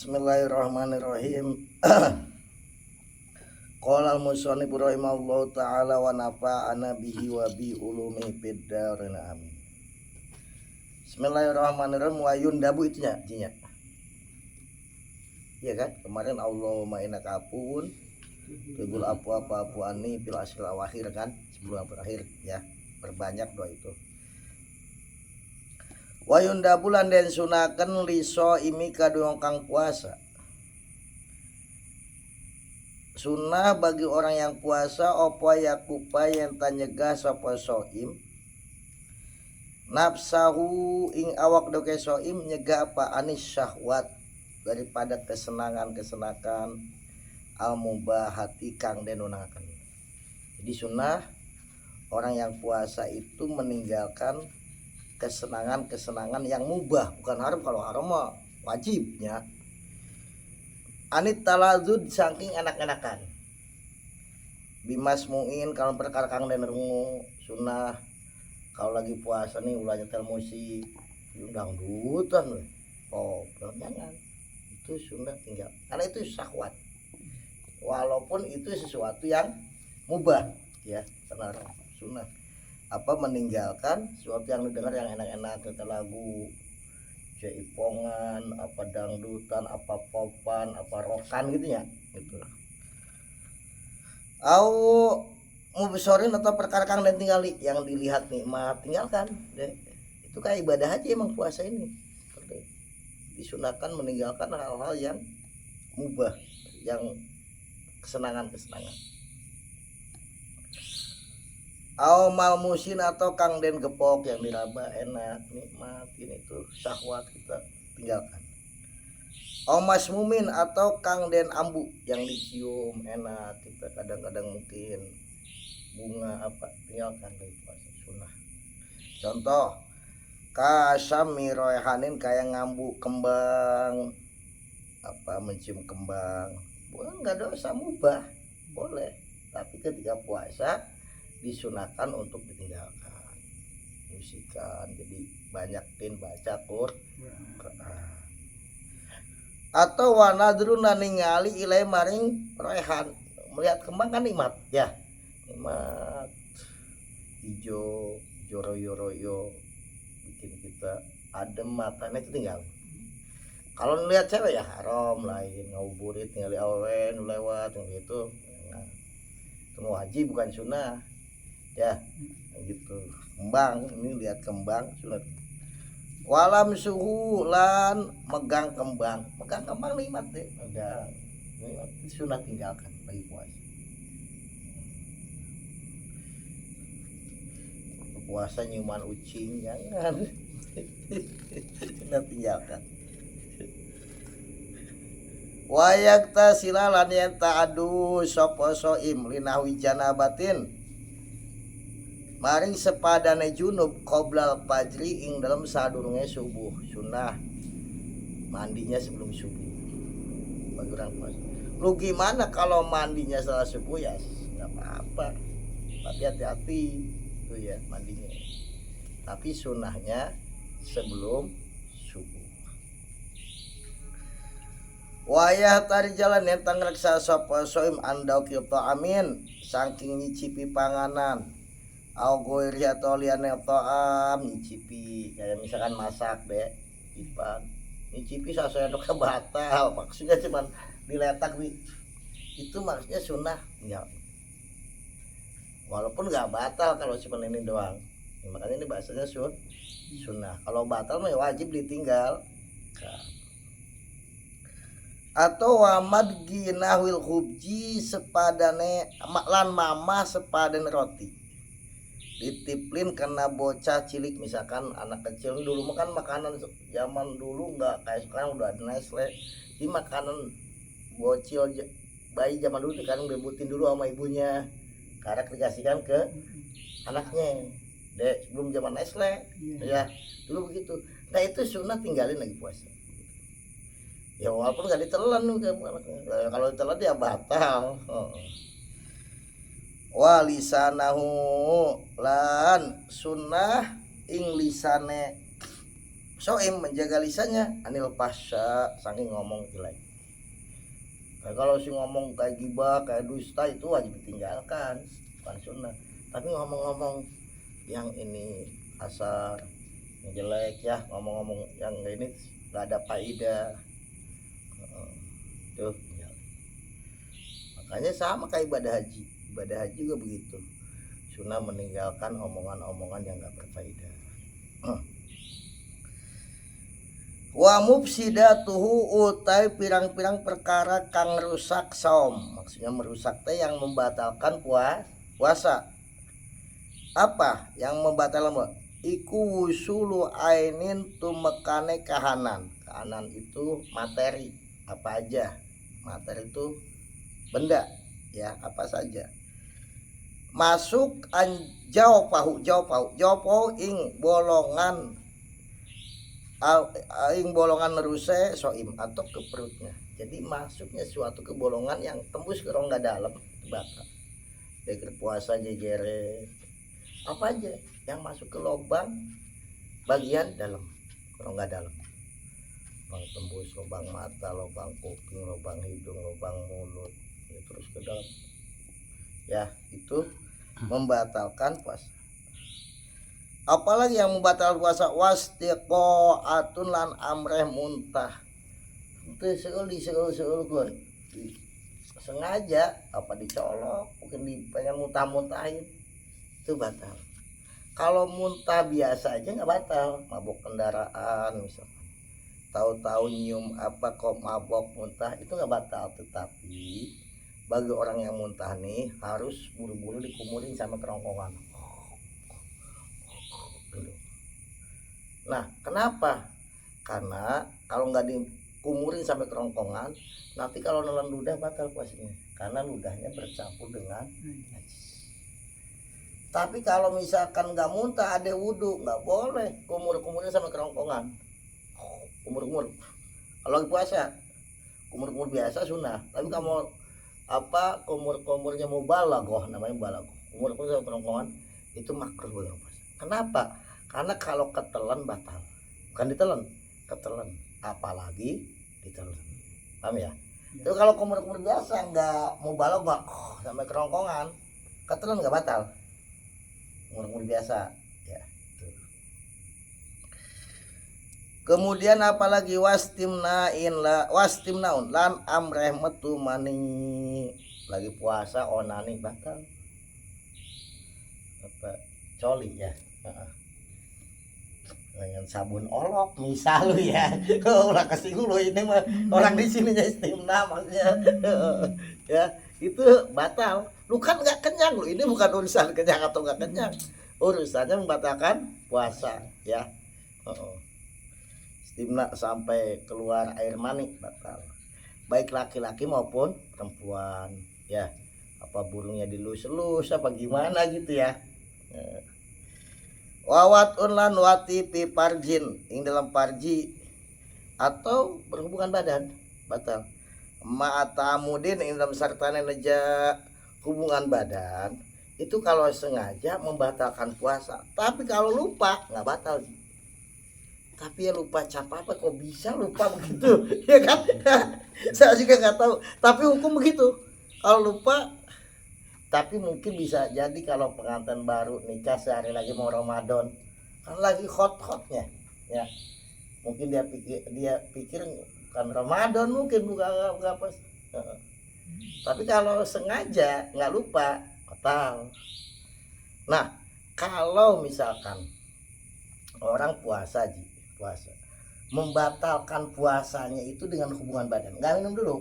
Bismillahirrahmanirrahim. Qala al-musannif rahimahullahu ta'ala wa nafa'ana bihi wa bi ulumi fid dharain amin. Bismillahirrahmanirrahim. Wa yundabu itunya artinya. Iya kan? Kemarin Allahumma innaka afuwun tuhibbul afwa fa'fu anni fil asril awakhir kan? Sebelum berakhir ya. Perbanyak doa itu. Wa yundabu lan den sunaken liso imi kaduong kang puasa. Sunnah bagi orang yang puasa opo yakupa yang tanyegah sapa soim nafsahu ing awak doke soim nyegah apa anis syahwat daripada kesenangan al mubahati kang denunakaken. Jadi sunnah orang yang puasa itu meninggalkan kesenangan yang mubah, bukan haram. Kalau haram mah wajibnya. Anit talazud saking enak-enakan. Bimas muin kalau perkara kang den rungu sunnah kalau lagi puasa nih ulah nyetel musik, dangdutan we. Oh, jangan. Itu sunnah tinggal. Karena itu syahwat. Walaupun itu sesuatu yang mubah ya, karena sunnah. Apa meninggalkan sesuatu yang didengar yang enak-enak, kata lagu jaipongan, apa dangdutan, apa popan, apa rokan gitu ya, gitu. Au mubisorin atau perkara kang dan tinggali yang dilihat nikmat tinggalkan deh. Itu kayak ibadah aja emang puasa ini. Disunahkan meninggalkan hal-hal yang mubah, yang kesenangan. Au malmusin atau kang den gepok yang diraba enak nikmat, ini tuh syahwat kita tinggalkan. Au masmumin atau kang den ambu yang dicium enak, kita kadang-kadang mungkin bunga apa tinggalkan dari puasa sunnah. Contoh kasami royhanin kayak ngambu kembang, apa mencium kembang, boleh nggak dosa mubah boleh, tapi ketika puasa disunahkan untuk ditinggalkan musikan. Jadi banyakin baca Quran. Atau wanadruna ningali ilai maring rehan, melihat kembang kan nikmat ya, nikmat hijau royo bikin kita adem matanya, itu tinggal. Kalau ngelihat cewek ya haram lain, ngabuburit ningali awen lewat gitu. Nah, itu wajib bukan sunnah ya gitu. Kembang ini lihat kembang sunnah. Walam suhu lan megang kembang nikmat deh, megang nikmat sunnah tinggalkan bagi puasa. Puasa nyuman ucing jangan sunnah tinggalkan. Wayak ta silalan yang ta'adu sapa soim linawi janabatin maring sepadane junub qoblal fajri ing dalam sadurunge subuh. Sunnah mandinya sebelum subuh bagi orang puasa. Lu gimana kalau mandinya setelah subuh ya nggak apa-apa, tapi hati-hati itu ya mandinya, tapi sunnahnya sebelum subuh. Wayah tari jalan yang tangreksa sapa soim andau kita amin saking nyicipi panganan. Au goiri atau liane to'am nyicipi, kayak misalkan masak deh ipan nyicipi sasaya doka batal, maksudnya cuman diletak itu maksudnya sunnah tinggal, walaupun nggak batal kalau cuma ini doang ya, makanya ini bahasanya sunnah. Kalau batal mah wajib ditinggal. Atau wamad ginahwil khubji sepadane lan mama sepadane roti ditiplin karena bocah cilik, misalkan anak kecil dulu makan makanan zaman dulu nggak kayak sekarang udah ada Nestle. Di makanan bocil bayi zaman dulu kan direbutin dulu sama ibunya karena dikasihkan ke anaknya dek sebelum zaman Nestle ya dulu begitu. Nah itu sunnah tinggalin lagi puasa ya, walaupun nggak ditelan kalau ditelan dia batal. Walisanahu lan sunnah ing lisane soim menjaga lisannya anil pasya saking ngomong jelek. Nah, kalau si ngomong kayak gibah kayak dusta itu wajib ditinggalkan, bukan sunnah. Tapi ngomong-ngomong yang ini asar yang jelek ya, ngomong-ngomong yang ini nggak ada faedah tuh ya. Makanya sama kayak ibadah haji juga begitu, sunnah meninggalkan omongan-omongan yang nggak berfaedah. Wa mufsidatuhu utai pirang-pirang perkara kang rusak saum, maksudnya merusak teh yang membatalkan puasa. Apa yang membatalkan? Iku wusulu ainin tumekane kahanan. Kahanan itu materi, apa aja. Materi itu benda, ya apa saja. Masuk jauh pahu ing bolongan neruse soim atau ke perutnya. Jadi masuknya suatu ke bolongan yang tembus ke rongga dalam batal. Dekir puasa jejere apa aja yang masuk ke lubang bagian dalam rongga dalam, lubang tembus, lubang mata, lubang kuping, lubang hidung, lubang mulut, ya, terus ke dalam ya, itu membatalkan puasa. Apalagi yang membatalkan puasa, wastiqo'atun lan amreh muntah. Itu seul gun sengaja apa dicolok, mungkin pengen muntah-muntahin, itu batal. Kalau muntah biasa aja nggak batal, mabok kendaraan misalnya, tahu-tahu nyium apa kok mabok muntah, itu nggak batal. Tetapi bagi orang yang muntah nih harus buru-buru dikumurin sama kerongkongan. Nah, kenapa? Karena kalau nggak dikumurin sampai kerongkongan, nanti kalau nelan ludah batal puasanya, karena ludahnya bercampur dengan najis. Tapi kalau misalkan nggak muntah, ada wudhu, nggak boleh kumur-kumurnya sampai kerongkongan. Kumur-kumur. Kalau lagi puasa, kumur-kumur biasa sunnah. Tapi kamu apa kumur-kumurnya mau balagoh, namanya balagoh. Kumur-kumur sampai kerongkongan itu makruh bagi orang puasa. Kenapa? Karena kalau ketelan batal, bukan ditelan, ketelan, apalagi ditelan, paham ya? Itu kalau kumur-kumur biasa nggak mau balok sampai kerongkongan, ketelan nggak batal, kumur-kumur biasa, ya. Tuh. Kemudian apalagi wastimnaun lan amreh metu mani, lagi puasa onani batal, apa coli ya. Dengan sabun olok misal lu ya, orang kasih lu ini mah orang di sininya istimna maksudnya ya, itu batal. Lu kan nggak kenyang, lu ini bukan urusan kenyang atau nggak kenyang, urusannya membatalkan puasa ya. Istimna sampai keluar air mani batal, baik laki-laki maupun perempuan ya, apa burungnya dilus-lus apa gimana gitu ya. Wawat unlan wati pi parjin ing dalam parji atau berhubungan badan batal. Ma'atamudin ing dalam sartane neja hubungan badan itu kalau sengaja membatalkan puasa. Tapi kalau lupa nggak batal. Tapi ya lupa apa kok bisa lupa begitu ya kan? Saya juga nggak tahu. Tapi hukum begitu. Kalau lupa, tapi mungkin bisa jadi kalau pengantin baru nikah sehari lagi mau Ramadan, kan lagi hot-hotnya ya, mungkin dia pikir kan Ramadan, mungkin buka apa. Tapi kalau sengaja nggak lupa batal. Nah, kalau misalkan orang puasa membatalkan puasanya itu dengan hubungan badan, nggak minum dulu,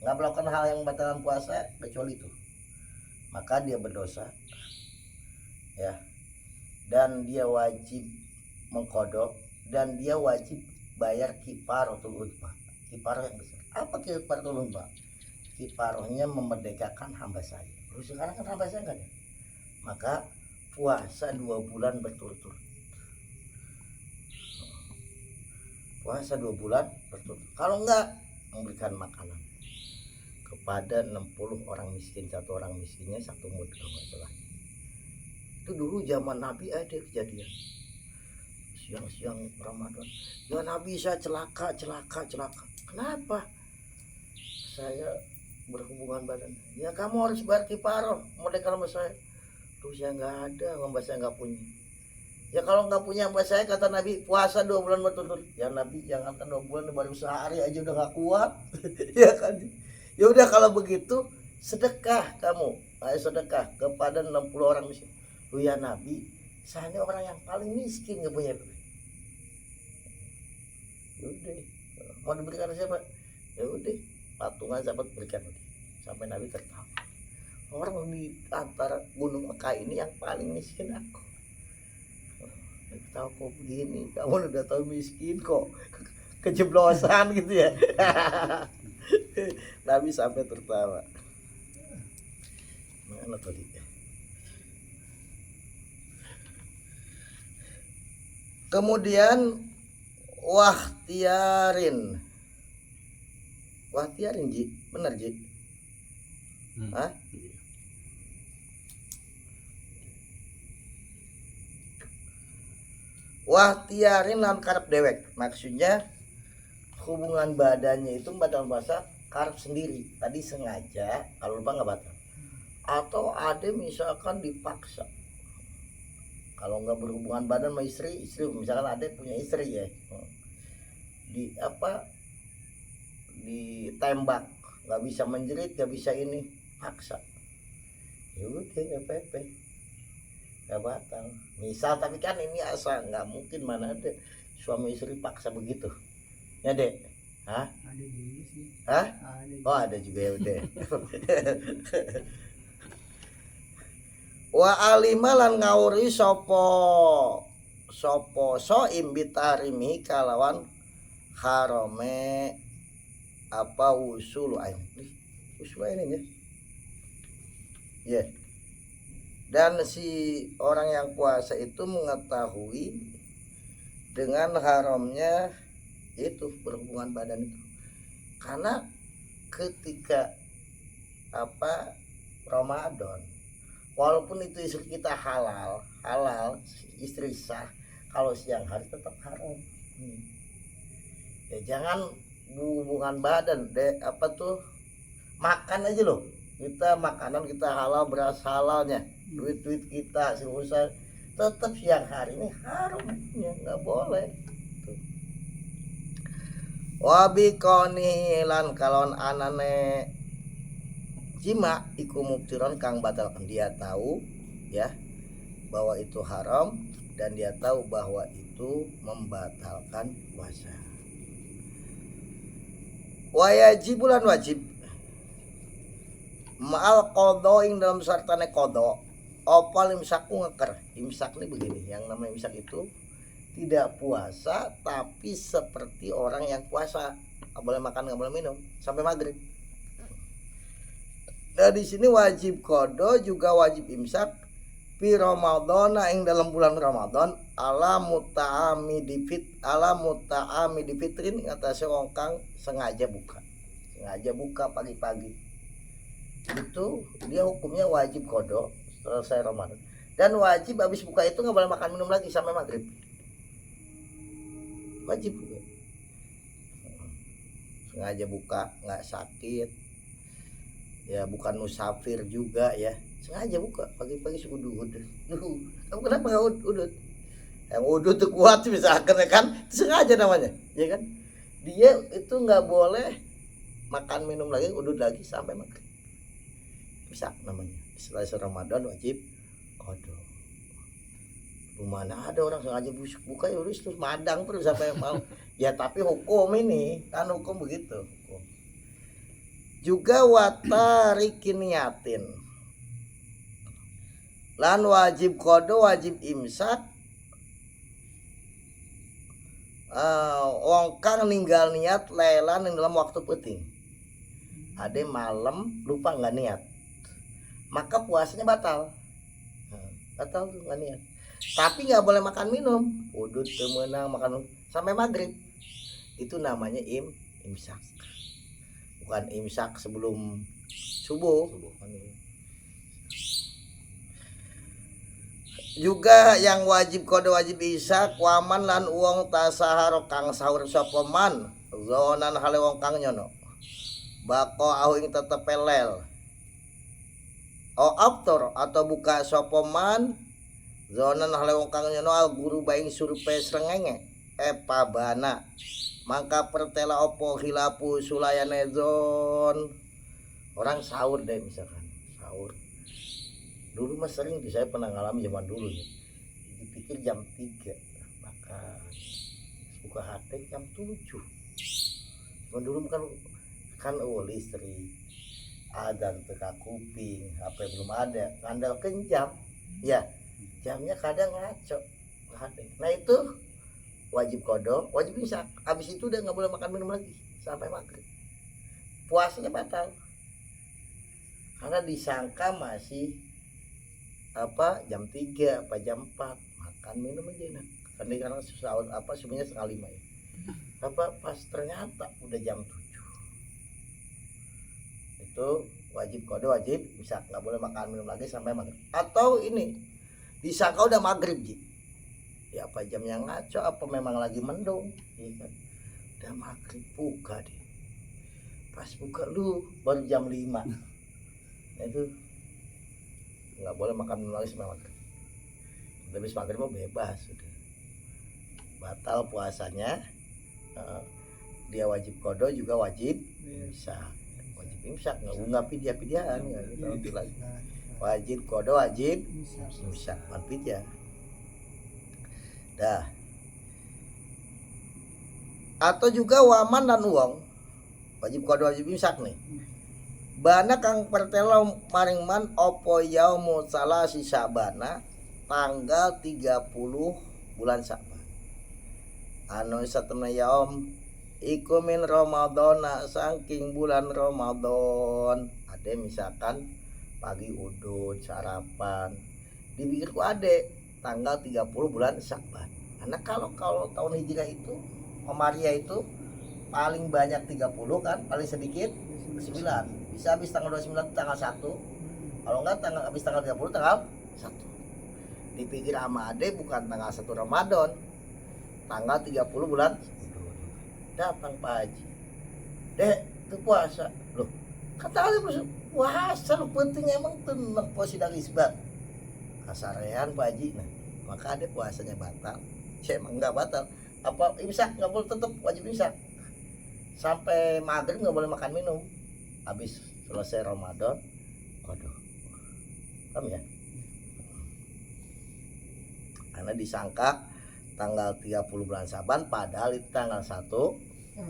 nggak melakukan hal yang membatalkan puasa kecuali itu, maka dia berdosa ya, dan dia wajib mengkodok, dan dia wajib bayar kifarotul udhma. Kifaroh yang besar. Apa kifarotul udhma? Kifarohnya memerdekakan hamba saya. Terus sekarang kan hamba saya nggak ada, maka puasa 2 bulan berturut-turut. Puasa 2 bulan berturut-turut. Kalau enggak, memberikan makanan kepada 60 orang miskin, satu orang miskinnya 1 mud kalau nggak salah. Itu dulu zaman Nabi ada kejadian. siang-siang Ramadan, ya Nabi saya celaka. Kenapa? Saya berhubungan badan. Ya kamu harus bayar kifaroh, mau dekat sama saya. Tuh saya nggak ada, hamba saya nggak punya. Ya kalau nggak punya hamba saya, kata Nabi, puasa 2 bulan berturut-turut. Ya Nabi jangan 2 bulan, baru sehari aja udah nggak kuat. Ya kan? Ya udah kalau begitu sedekah kamu, ayo sedekah kepada 60 orang miskin. Tuh ya Nabi, saya ini orang yang paling miskin nggak punya duit. Ya udah, mau diberikan siapa? Ya udah, patungan dapat berikan sampai Nabi tertawa. Orang di antara gunung Mekah ini yang paling miskin aku. Tahu kok begini, kamu udah tahu miskin kok kejeblosan gitu ya. Nabi sampai tertawa. Mana tadi? Kemudian wahtiarin Ji, bener Ji? Hah? Wahtiarin lan karep dewek, maksudnya hubungan badannya itu batal bahasa karep sendiri. Tadi sengaja, kalau lupa nggak batal. Atau ada misalkan dipaksa. Kalau nggak berhubungan badan sama istri misalkan ada punya istri ya, ditembak, nggak bisa menjerit, nggak bisa ini, paksa. Ya udah nggak apa-apa, nggak batal. Misal, tapi kan ini asal, nggak mungkin mana ada suami istri paksa begitu ya Dek. Hah? Ada juga sih. Hah? Oh ada juga, ya udah. Wa alimalan ngawuri sopo soim bitarimi kalawan harome apa usul ain ya. Ya. Dan si orang yang puasa itu mengetahui dengan haramnya itu berhubungan badan itu. Karena ketika Ramadan, walaupun itu istri kita halal istri sah, kalau siang hari tetap haram. Ya jangan hubungan badan makan aja loh, kita makanan kita halal, beras halalnya, duit kita selesai, tetap siang hari ini haram ya, nggak boleh. Wabi koni lan kalon anane jima iku muktiron kang batalkan, dia tahu ya bahwa itu haram dan dia tahu bahwa itu membatalkan puasa. Wajibulan wajib ma'al qadha ing dalam sartane qadha opal imsaku ngeker. Imsak ini begini, yang namanya imsak itu tidak puasa tapi seperti orang yang puasa, nggak boleh makan nggak boleh minum sampai maghrib. Nah di sini wajib qadha juga wajib imsak fi Ramadan ing dalam bulan Ramadan ala muta'ami di fitrin ngatasi wong kang sengaja buka pagi-pagi. Itu dia hukumnya wajib qadha selesai Ramadan, dan wajib habis buka itu nggak boleh makan minum lagi sampai maghrib. Wajib sengaja buka, nggak sakit ya, bukan musafir juga ya, sengaja buka pagi-pagi udut. Kamu kenapa nggak udut? Yang udut tuh kuat misalkan ya kan, sengaja namanya ya kan. Dia itu nggak boleh makan minum lagi, udut lagi sampai maghrib. Bisa namanya selesai Ramadan wajib qadha. Mana ada orang sengaja buka ya terus madang terus sampai malam. Ya tapi hukum ini kan, hukum begitu hukum. Juga watarikin niatin lan wajib qadha wajib imsak wong kang ninggal niat lelan yang dalam waktu penting. Ada malam lupa nggak niat, maka puasanya batal tuh nggak niat. Tapi nggak boleh makan minum, udut temenang makan sampai maghrib. Itu namanya imsak, bukan imsak sebelum subuh. juga yang wajib kodo wajib imsak waman lan uang tasaharo kang sahur sapa man zonan hale wong kang nyono bako au ing tetep pelel o after atau buka sapa man zonan hale wong kang nyono al guru baing surpe srengenge pabana maka pertela opo hilapu sulayane zon orang sahur deh misalkan sahur dulu mas sering saya pernah ngalami zaman dulu nih dipikir jam 3 maka buka HP jam 7 zaman dulu kan listrik adzan teka kuping HP belum ada ngandalkan jam ya jamnya kadang ngaco nah itu wajib kodok wajib imsak habis itu udah nggak boleh makan minum lagi sampai maghrib puasanya batal karena disangka masih jam 3 apa jam 4 makan minum aja enak karena sahur sebenarnya setengah 5 ya pas ternyata udah jam 7 itu wajib kode wajib bisa nggak boleh makan minum lagi sampai maghrib atau ini disangka udah maghrib ji ya apa jam yang ngaco apa memang lagi mendung ya kan udah maghrib buka deh pas buka lu baru jam 5 nah, itu nggak boleh makan minum lagi sampai maghrib. Habis maghrib mau bebas sudah. Batal puasanya. Dia wajib kodo juga wajib imsak. Wajib imsak nggak pidia-pidiaan gitu lagi. Wajib kodo wajib imsak man pidia. Dah. Atau juga waman dan uang wajib kodo wajib imsak nih. Bana kang pertela maring man opo yaumu salasi sabana tanggal 30 bulan Saban. Anu satuna yaum iku min Ramadana saking bulan Ramadan. Ade misalkan pagi udut sarapan. Dipikirku ade tanggal 30 bulan Saban. Karena kalau tahun Hijriah itu Komariah itu paling banyak 30 kan, paling sedikit 9. Bisa habis tanggal 29 tanggal 1. Kalau enggak habis tanggal 30 tanggal 1. Dipikir sama ade bukan tanggal 1 Ramadan. Tanggal 30 bulan datang Pak Haji. Dek, itu puasa. Loh, kata ada puasa lu penting emang tenang posisi dari isbat. Kasarean Pak Haji. Nah, maka ade puasanya batal. Saya emang enggak batal. Apa imsak enggak boleh tetap wajib imsak. Sampai maghrib enggak boleh makan minum. Habis selesai Ramadan kodo paham ya karena disangka tanggal 30 bulan Saban padahal itu tanggal 1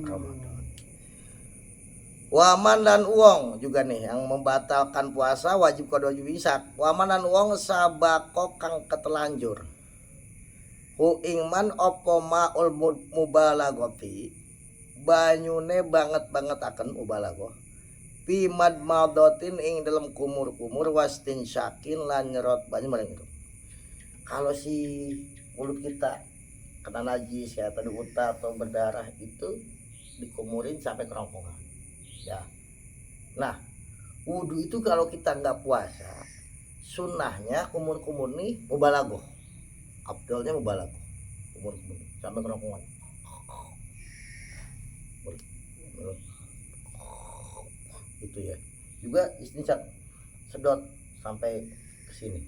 Ramadan. Waman dan uang juga nih yang membatalkan puasa wajib kodo wajib imsak. Waman dan uang sabako kang ketelanjur hu ingman opo maul mubalagoti banyune banget akan mubalago pimad madotin ing dalam kumur wastin syakin lan nyerot banyak bareng itu. Kalau si mulut kita kena najis ya tadi uta atau berdarah itu dikumurin sampai kerongkongan. Ya. Nah, wudu itu kalau kita nggak puasa, sunnahnya kumur nih mubalago. Abdulnya mubalago. Kumur sampai kerongkongan. Itu ya juga istinsak sedot sampai ke sini.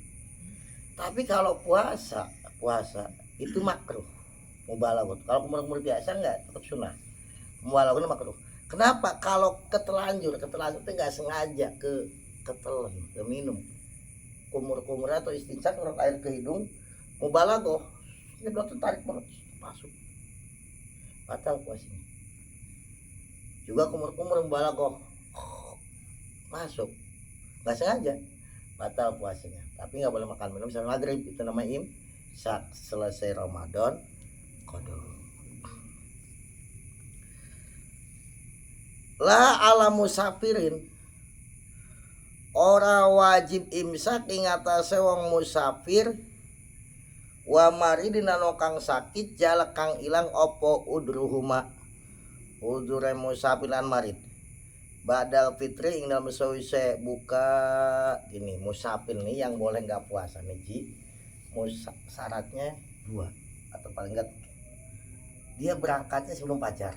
Tapi kalau puasa itu makruh mubalaghah. Kalau kumur biasa enggak tetap sunnah. Mubalaghah makruh. Kenapa? Kalau ketelanjur itu enggak sengaja ketelan, ke minum kumur atau istinsak orang air ke hidung mubalaghah. Ini berarti tarik banget masuk. Batal puasanya. Juga kumur mubalaghah masuk nggak sengaja batal puasanya tapi nggak boleh makan minum sampai maghrib itu namanya imsak selesai Ramadan kodo la ala musafirin ora wajib imsak ing atase wong musafir wa maridina kang sakit jala kang ilang opo udruhuma udure musafir lan marid badal fitri ing dalam sawise buka ini musafir nih yang boleh nggak puasa nih ji syaratnya 2 atau paling enggak 3. Dia berangkatnya sebelum fajar,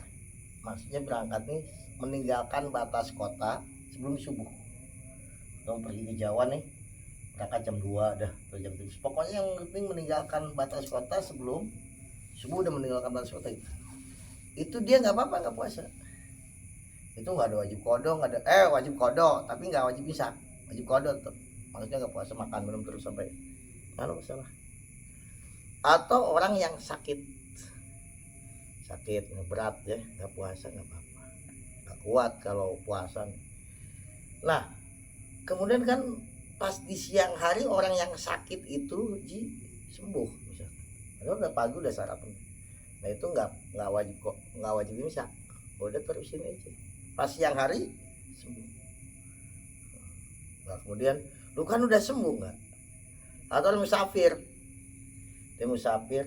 maksudnya berangkat nih meninggalkan batas kota sebelum subuh. Dong pergi ke Jawa nih, berangkat jam 2 dah atau jam 3. Pokoknya yang penting meninggalkan batas kota sebelum subuh, udah meninggalkan batas kota itu dia nggak apa-apa, nggak puasa. Itu nggak ada wajib kodok, nggak ada wajib kodok tapi nggak wajib imsak. Wajib kodok tuh maksudnya nggak puasa, makan minum terus sampai nggak ada masalah. Atau orang yang sakit berat ya, nggak puasa nggak apa-apa, nggak kuat kalau puasa. Nah kemudian kan pas di siang hari orang yang sakit itu sembuh misalnya, padahal udah pagi udah sarapan. Nah itu nggak wajib imsak, udah terusin aja pas siang hari sembuh. Nah kemudian lu kan udah sembuh nggak, atau dia musafir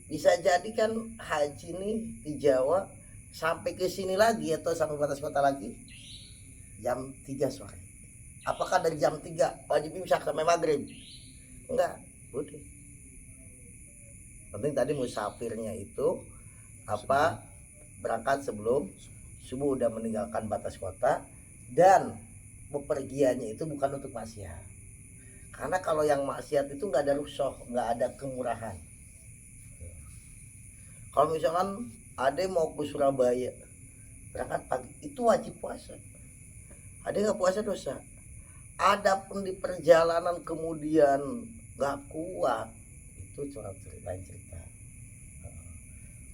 bisa jadi kan haji nih di Jawa sampai ke sini lagi atau sampai batas kota lagi jam 3 sore. Apakah dari jam 3 wajib imsak sampai maghrib? Enggak, udah. Penting tadi musafirnya itu apa, berangkat sebelum subuh, udah meninggalkan batas kota, dan bepergiannya itu bukan untuk maksiat. Karena kalau yang maksiat itu nggak ada rukhsah, nggak ada kemurahan. Kalau misalkan ada yang mau ke Surabaya berangkat pagi itu wajib puasa, ada nggak puasa dosa. Adapun di perjalanan kemudian nggak kuat itu cuma lain cerita.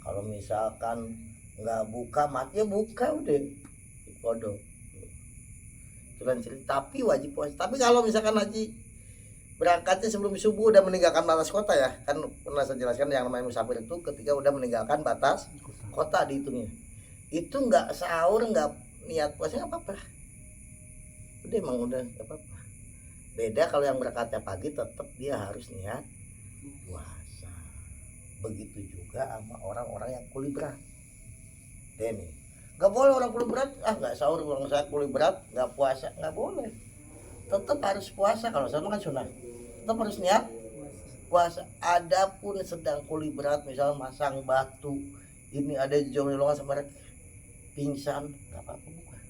Kalau misalkan nggak buka matnya buka udah kodok itu lain cerita, tapi wajib puasa. Tapi kalau misalkan haji berangkatnya sebelum subuh udah meninggalkan batas kota ya, kan pernah saya jelaskan yang namanya musafir itu ketika udah meninggalkan batas kota dihitungnya. Itu nggak sahur, nggak niat puasa nggak apa-apa, udah emang udah nggak apa-apa. Beda kalau yang berangkatnya pagi tetap dia harus niat puasa. Begitu juga sama orang-orang yang kuli berat. Nih nggak boleh orang kuli berat nggak sahur, orang saya kuli berat nggak puasa, nggak boleh, tetap harus puasa. Kalau sama kan sunnah, tetap harus niat puasa. Adapun sedang kuli berat misalnya masang batu, ini ada jauh lolongan sama pingsan, nggak apa-apa bukan.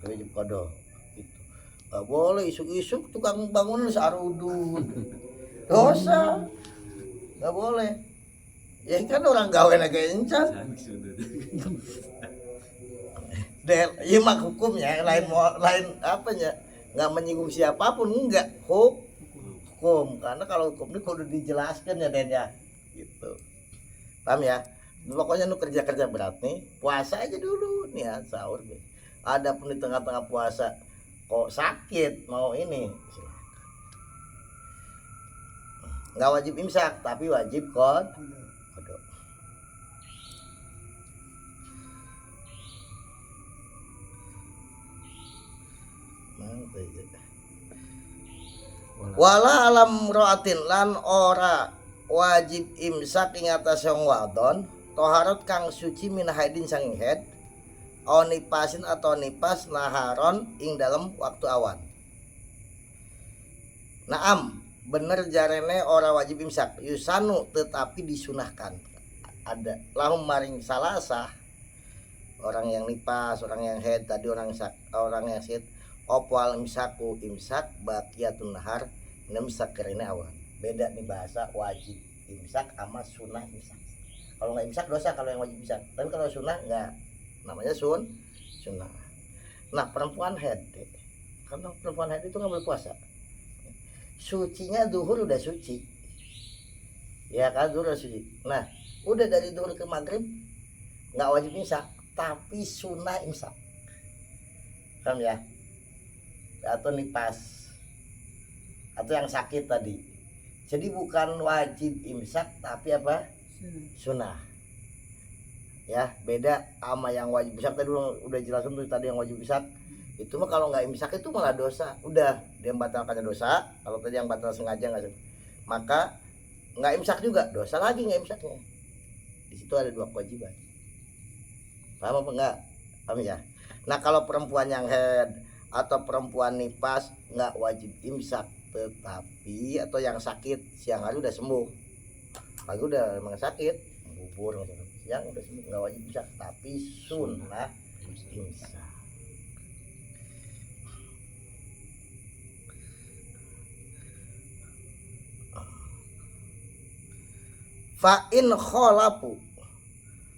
Wajib kodok gitu. Nggak boleh isuk-isuk tukang bangunan sarudut, dosa, nggak boleh. Ya kan orang gawe lagi encan. Ya mak hukumnya lain apanya, nggak menyinggung siapapun, enggak hukum. Karena kalau hukum ini kudu dijelaskan ya Den ya gitu, paham ya. Pokoknya lu kerja berat nih puasa aja dulu nih ya, sahur deh. Adapun di tengah-tengah puasa kok sakit mau ini nggak wajib imsak tapi wajib kodok. Wala alam roatin lan ora wajib imsak ing atas wong wadon toharot kang suci min haidin sanging haid onipasin atau nipas naharon ing dalam waktu awan. Naam bener jarene ora wajib imsak yusanu tetapi disunahkan. Ada lahum maring salasah orang yang nipas, orang yang haid tadi, orang yang haid opwal imsaku imsak bakiyatun nahar imsak kerene awan. Beda nih bahasa wajib imsak sama sunnah imsak. Kalau nggak imsak dosa kalau yang wajib imsak, tapi kalau sunnah nggak, namanya sunnah. Nah perempuan haid, karena perempuan haid itu nggak boleh puasa. Sucinya duhur udah suci, ya kan, duhur udah suci. Nah udah dari duhur ke maghrib nggak wajib imsak, tapi sunnah imsak, paham ya? Atau nipas atau yang sakit tadi, jadi bukan wajib imsak tapi apa, sunnah ya. Beda sama yang wajib imsak tadi udah jelasin tuh tadi. Yang wajib imsak itu mah kalau nggak imsak itu malah dosa, udah dia membatalkannya dosa. Kalau tadi yang batal sengaja nggak, maka nggak imsak juga dosa lagi nggak imsaknya. Di situ ada 2 kewajiban, paham apa enggak? Paham ya? Nah kalau perempuan yang haid atau perempuan nipas nggak wajib imsak tetapi atau yang sakit siang hari udah sembuh, pagi udah emang sakit bubur siang udah sembuh nggak wajib imsak, tapi sunnah imsak. Fa'in kholapu,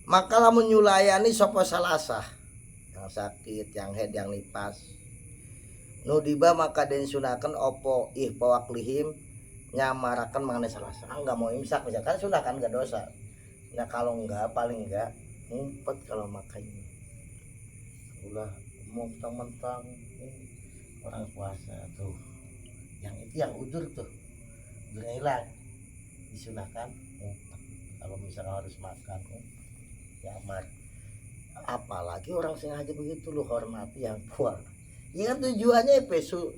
maka lamun nyulayani sapa salasah, yang sakit, yang head, yang nipas, nudiba maka den sunakan opo ihpawaklihim, nyamarakan mengenai salasah. Enggak mau imsak misalkan sudah kan enggak dosa. Nah kalau enggak paling enggak ngumpet kalau makannya. Ulah mau mentang-mentang orang puasa tuh. Yang itu yang udur tuh. Udurnya hilang. Disunahkan ngumpet. Kalau misalnya harus makan nyamar. Apalagi orang sengaja begitu lu hormati yang puasa. Ya kan tujuannya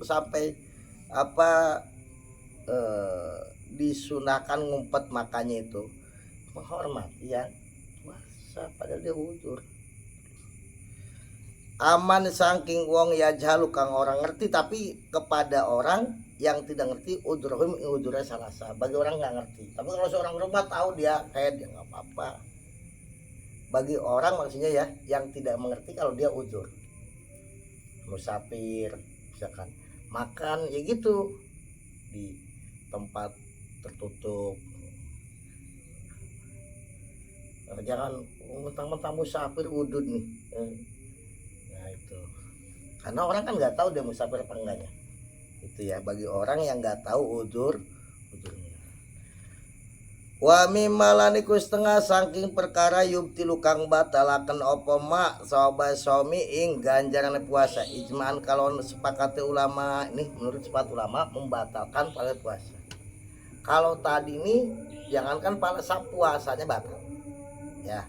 sampai apa disunahkan ngumpet makannya itu menghormati ya puasa padahal dia udur. Aman saking wong ya jalu kang orang ngerti, tapi kepada orang yang tidak ngerti udurnya salah sah. Bagi orang nggak ngerti, tapi kalau seorang rumah tahu dia kayak dia nggak apa-apa. Bagi orang maksudnya ya yang tidak mengerti kalau dia udur, musafir misalkan makan ya gitu di tempat tertutup, jangan mentang-mentang musafir udud nih. Nah itu karena orang kan nggak tahu dia musafir apa enggaknya itu ya, bagi orang yang nggak tahu udurnya. Wa mimalaniku setengah saking perkara yubtilu kang batalaken opo mak soba somi ing ganjaran puasa. Ijma'an kalau sepakati ulama, ini menurut sepakat ulama membatalkan pada puasa. Kalau tadi ini jangankan pada puasanya batal ya,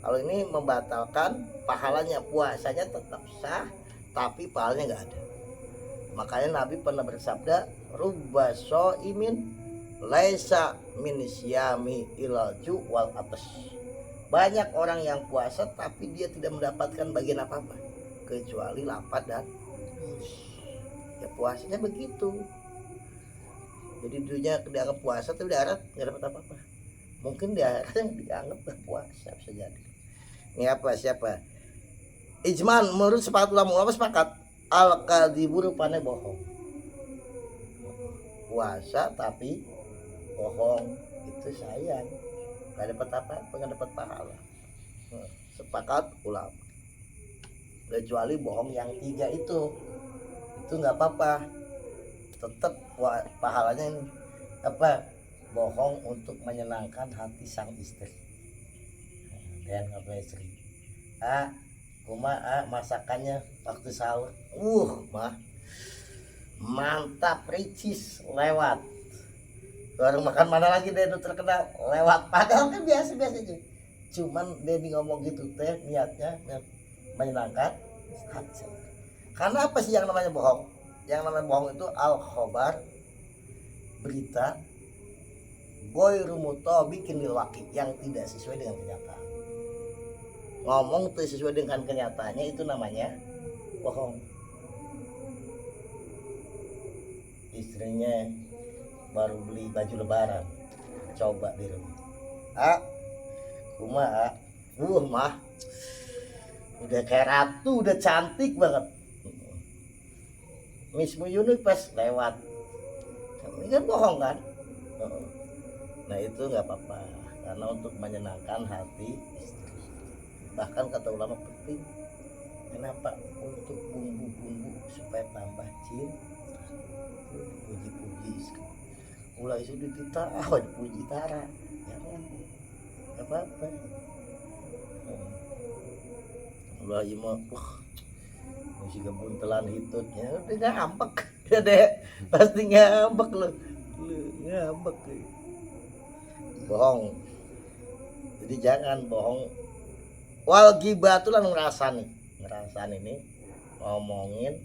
kalau ini membatalkan pahalanya, puasanya tetap sah tapi pahalanya nggak ada. Makanya Nabi pernah bersabda rubba so'imin laisa min syami ilaju wal atas. Banyak orang yang puasa tapi dia tidak mendapatkan bagian apa-apa kecuali lapar dan ya puasanya begitu. Jadi dunia dianggap puasa tapi di akhirat nggak dapat apa-apa. Mungkin di akhirat yang dianggap puasa bisa jadi. Ini apa siapa? Ijman menurut sepakat ulama sepakat al kadhibu rupane bohong. Puasa tapi bohong itu sayang, nggak dapat apa-apa, nggak dapat pahala. Sepakat ulama. Kecuali bohong yang 3 itu nggak apa-apa, tetap pahalanya ini apa? Bohong untuk menyenangkan hati sang istri. Dan apa istri? Masakannya waktu sahur, mah mantap, ricis, lewat. Baru makan mana lagi deh terkenal lewat, padahal kan biasa-biasa aja. Cuman dia ngomong gitu teh niatnya menyenangkan hati. Karena apa sih yang namanya bohong? Yang namanya bohong itu al khobar, berita goiru mutabiqin lil waqi, yang tidak sesuai dengan kenyataan. Ngomong tuh sesuai dengan kenyataannya itu namanya bohong. Istrinya baru beli baju lebaran, coba di rumah. Mah udah kayak ratu, udah cantik banget. Miss Muyuni pas lewat, ini kan bohong kan? Nah itu nggak apa-apa, karena untuk menyenangkan hati istri. Bahkan kata ulama penting, kenapa? Untuk bumbu-bumbu supaya tambah cinta. Puji-puji istri. Ulah isu ditita, dipuji tara, jangan apa-apa. Ulah ima, masih kebuntelan hitutnya, udah ngambek, ya deh, pasti ngambek lu ngambek. Bohong, jadi jangan bohong. Wal ghibah tuh lah ngerasain ini ngomongin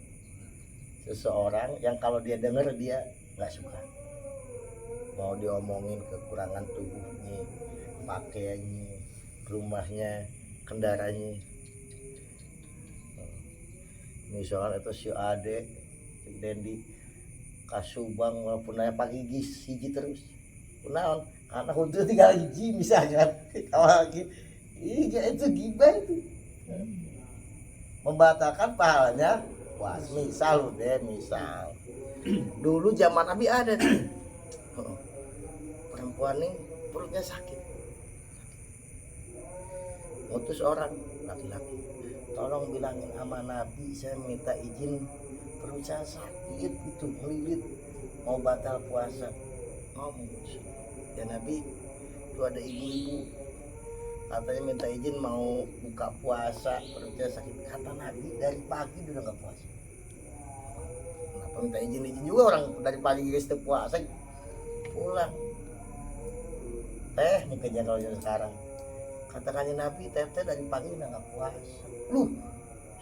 seseorang yang kalau dia denger dia nggak suka, mau diomongin kekurangan tubuhnya, pakaiannya, rumahnya, kendaraannya. Misalkan itu si Ade, si Dendi kasubang walaupun aya pagi hiji terus kunaon karena hudeu tinggal hiji misalkan kalau itu gibah itu membatalkan pahalanya puasa. Misal deh, misal dulu zaman Nabi ada perempuan nih perutnya sakit, utus orang laki-laki, tolong bilangin sama Nabi saya minta izin perut saya sakit itu melilit mau batal puasa. Ngomong ya Nabi itu ada ibu-ibu katanya minta izin mau buka puasa perutnya sakit. Kata Nabi dari pagi udah nggak puasa. Kenapa minta izin juga orang dari pagi guys puasa pulang teh mungkin ya kalau sekarang katakannya Nabi teh dari pagi udah nggak puasa. Lu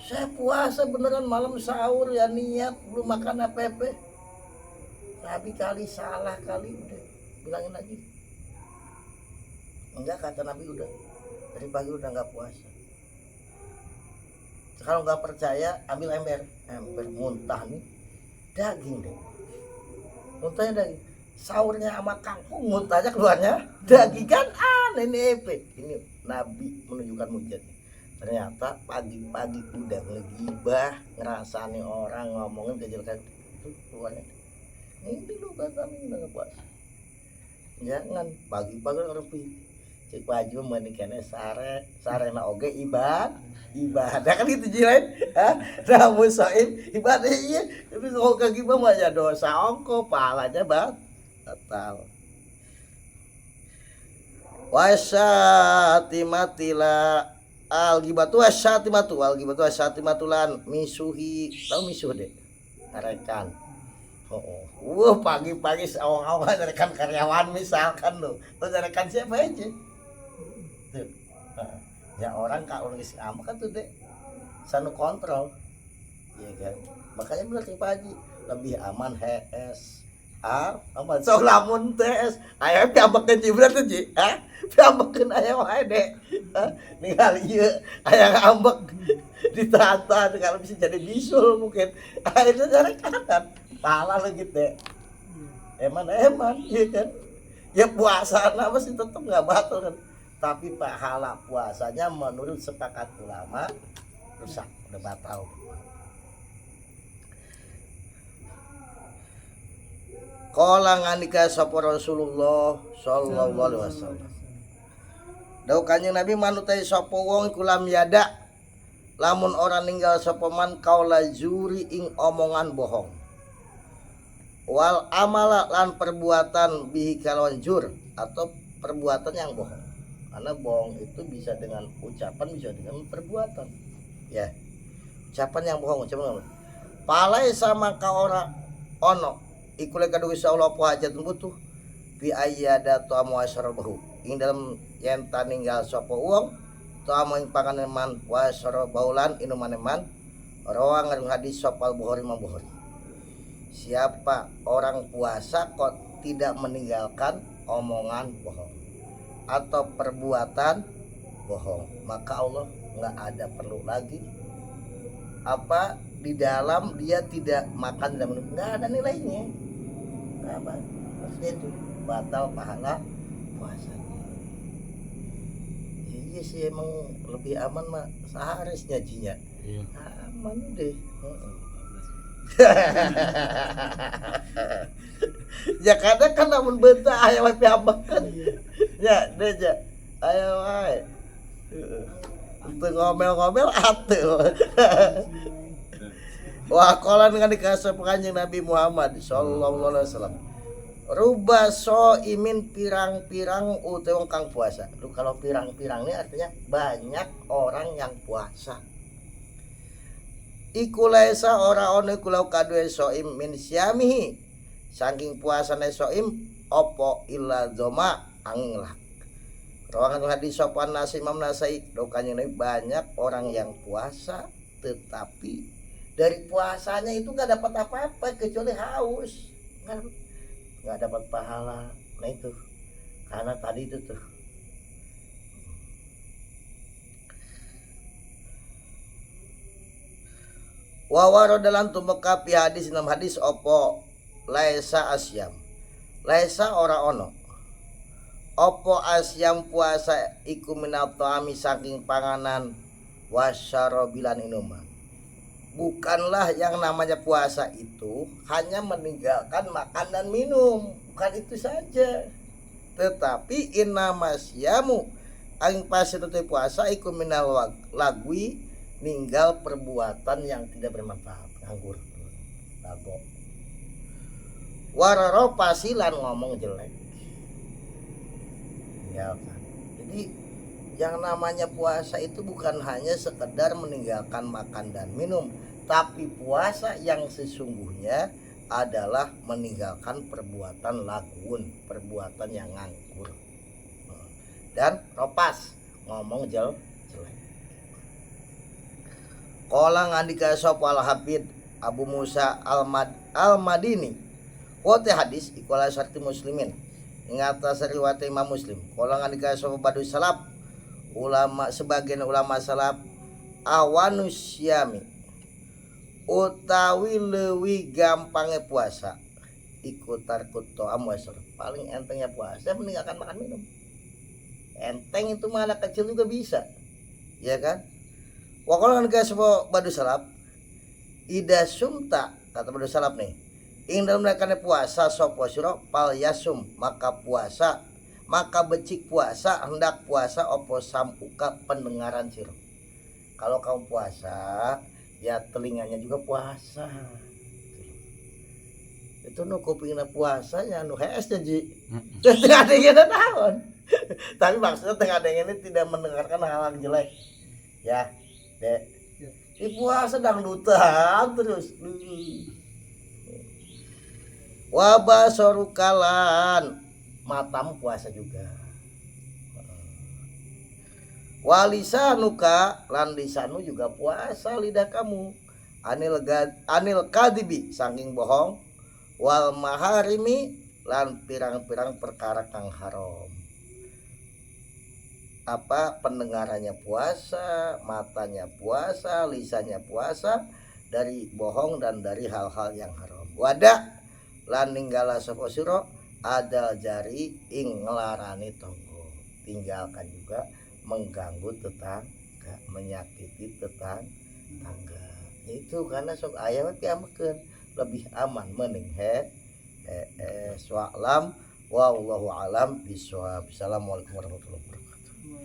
saya puasa beneran malam sahur ya niat belum makan apa-apa. Nabi kali salah kali udah bilangin lagi. Enggak kata Nabi udah dari pagi udah nggak puasa. Kalau nggak percaya ambil ember muntah nih daging deh. Muntahnya daging. Sahurnya sama kangkung muntahnya keluarnya daging kan aneh nih. Ini Nabi menunjukkan mujizatnya. Ternyata pagi-pagi udah ngegibah ngerasani orang ngomongin kejelekan itu keluarnya. Ini lu kata Nabi udah nggak puasa. Jangan pagi-pagi orang cek baju menikahnya sare na oge ibadah kan gitu jilain nah musoim ibadah iya tapi kalau kaki mah ya dosa ongko pahalanya batal. Wasatimatila al-ghibatu wasyatimatulan misuhi tahu misuh deh ngarekan. Pagi-pagi awal-awal rekan karyawan misalkan lo rekan siapa aja tuh. Ya orang kalau ngisi amak kan tuh deh sanu kontrol ya kan makanya berarti Pak Haji lebih aman HS aman sok lamun TS aya piambekeun jibrat tuh Ji piambekeun aya wae deh ningali ieu aya ngambek ditata kalau bisa jadi bisul mungkin akhirnya jadi kanan pahala lagi deh eman ya kan ya puasa apa sih tetap nggak batal kan tapi pahala puasanya menurut sepakat ulama rusak udah batal. Qala ngandika sapa Rasulullah sallallahu alaihi wasallam dawuh Kanjeng Nabi manutai sapa wong iku lam yada lamun orang ninggal sapa man kaula zuri ing omongan bohong wal amala lan perbuatan bihi kalawan jur atau perbuatan yang bohong. Karena bohong itu bisa dengan ucapan bisa dengan perbuatan. Ya. Ucapan yang bohong ucapan. Palai sama ka ora ono iku le kadugi Allah hajat butuh bi ayyada tu amu asrabahu. Ing dalam yen taninggal sapa wong tu amu ing panganeman wa asrabaulan inumaneman rawang hadis sapa Bukhari Imam Bukhari. Siapa orang puasa kok tidak meninggalkan omongan bohong atau perbuatan bohong maka Allah nggak ada perlu lagi apa di dalam dia tidak makan dan minum nggak ada nilainya apa maksudnya itu batal pahala puasanya. Iya sih emang lebih aman mah seharusnya jinya aman deh. Ya kadang kan namun betah aya wae piambekeun. Ya deja. Aya wae. Untuk ngomel-ngomel atuh. Wah qala dengan dikasih Kanjeng Nabi Muhammad sallallahu alaihi wasallam. Ruba imin pirang-pirang wong kang puasa. Lu kalau pirang-pirang ini artinya banyak orang yang puasa. Iku laisa ora ono iku lau kadue soim min syamihi saking puasane soim opo illa zoma anglah. Rawangan hadis sopan nasi Imam Nasai dokanya banyak orang yang puasa tetapi dari puasanya itu nggak dapat apa-apa kecuali haus nggak dapat pahala. Nah itu karena tadi itu tuh wawaro dalam tumeka pi hadis enam hadis opo laisa asyam laisa ora ono opo asyam puasa iku minal ta'ami saking panganan wasyarobilan inuman. Bukanlah yang namanya puasa itu hanya meninggalkan makan dan minum, bukan itu saja. Tetapi inamasyamu aing pasti itu puasa iku minal lagwi ninggal perbuatan yang tidak bermanfaat, nganggur lago wararo pasilan ngomong jelek tinggalkan. Jadi yang namanya puasa itu bukan hanya sekedar meninggalkan makan dan minum, tapi puasa yang sesungguhnya adalah meninggalkan perbuatan lagun, perbuatan yang nganggur dan ropas, ngomong jelek. Qala ngandika sop al Habib Abu Musa al-Madini wote hadis ikulah syarti muslimin ingata riwayat Imam Muslim. Qala ngandika sop badu salaf ulama sebagian ulama salaf awanusyami utawi leuwih gampangnya puasa ikutar kuto amwasor paling entengnya puasa meninggalkan makan minum. Enteng itu mah anak kecil juga bisa, ya kan? Wakolan ke sebuah badu salap ida sumta kata badu salap nih ing dalam melakukan puasa sopo siro pal yasum maka puasa maka becik puasa hendak puasa opo samuka pendengaran siro. Kalau kamu puasa ya telinganya juga puasa itu nu kupingna puasa ya nu hees jadi tengah dengena tahun tapi maksudnya tengah dengena tidak mendengarkan hal-hal jelek ya. Dek, di puasa dangdutan terus. Wabah sorukalan, matamu puasa juga. Walisanuka, lan lisanu juga puasa lidah kamu. Anil kadibi, saking bohong. Wal maharimi, lan pirang-pirang perkara kang haram. Apa pendengarannya puasa, matanya puasa, lisannya puasa dari bohong dan dari hal-hal yang haram. Wadah lan ninggala sapa sira adal jari ing nglarani tangga. Tinggalkan juga mengganggu tetangga, menyakiti tetangga. Itu karena sok aya we piamekeun lebih aman mending swalam wallahu alam bisawab. Assalamualaikum warahmatullahi wabarakatuh.